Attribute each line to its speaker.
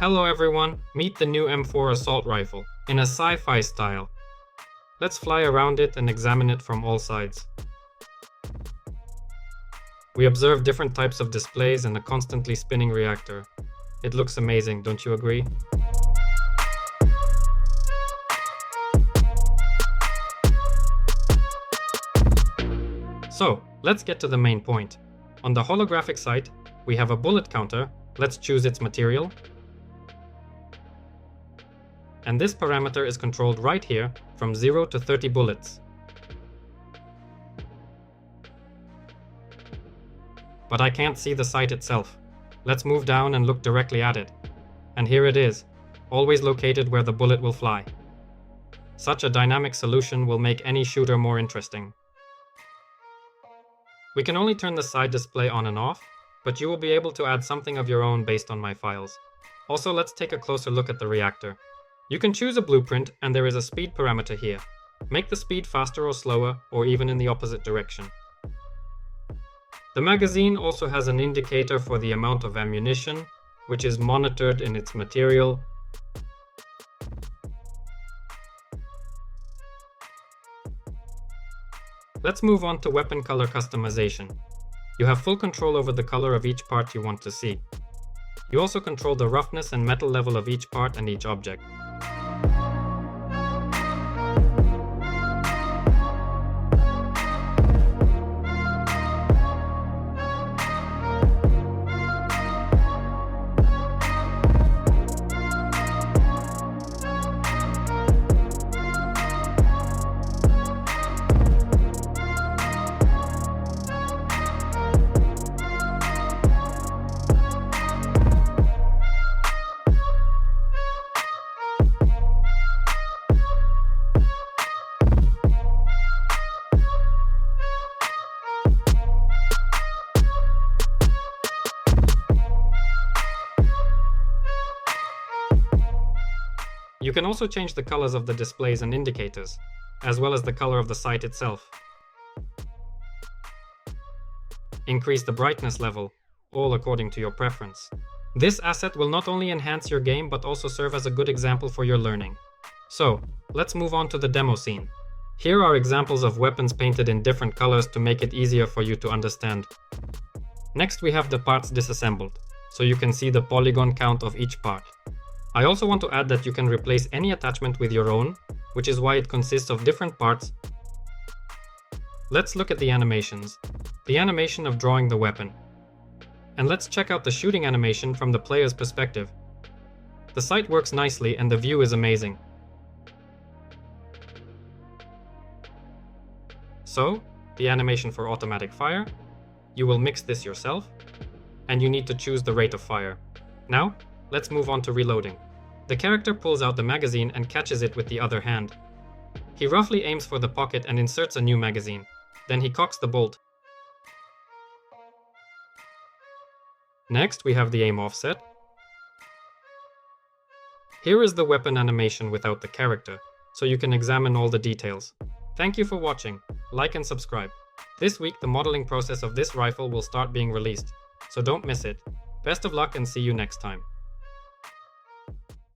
Speaker 1: Hello everyone, meet the new M4 assault rifle, in a sci-fi style. Let's fly around it and examine it from all sides. We observe different types of displays and a constantly spinning reactor. It looks amazing, don't you agree? So, let's get to the main point. On the holographic sight, we have a bullet counter. Let's choose its material. And this parameter is controlled right here from 0 to 30 bullets. But I can't see the sight itself. Let's move down and look directly at it. And here it is, always located where the bullet will fly. Such a dynamic solution will make any shooter more interesting. We can only turn the side display on and off, but you will be able to add something of your own based on my files. Also, let's take a closer look at the reactor. You can choose a blueprint and there is a speed parameter here. Make the speed faster or slower, or even in the opposite direction. The magazine also has an indicator for the amount of ammunition, which is monitored in its material. Let's move on to weapon color customization. You have full control over the color of each part you want to see. You also control the roughness and metal level of each part and each object. You can also change the colors of the displays and indicators, as well as the color of the sight itself. Increase the brightness level, all according to your preference. This asset will not only enhance your game but also serve as a good example for your learning. So, let's move on to the demo scene. Here are examples of weapons painted in different colors to make it easier for you to understand. Next we have the parts disassembled, so you can see the polygon count of each part. I also want to add that you can replace any attachment with your own, which is why it consists of different parts. Let's look at the animations. The animation of drawing the weapon. And let's check out the shooting animation from the player's perspective. The sight works nicely and the view is amazing. So, the animation for automatic fire. You will mix this yourself. And you need to choose the rate of fire. Now, let's move on to reloading. The character pulls out the magazine and catches it with the other hand. He roughly aims for the pocket and inserts a new magazine. Then he cocks the bolt. Next, we have the aim offset. Here is the weapon animation without the character, so you can examine all the details. Thank you for watching. Like and subscribe. This week, the modeling process of this rifle will start being released, so don't miss it. Best of luck and see you next time.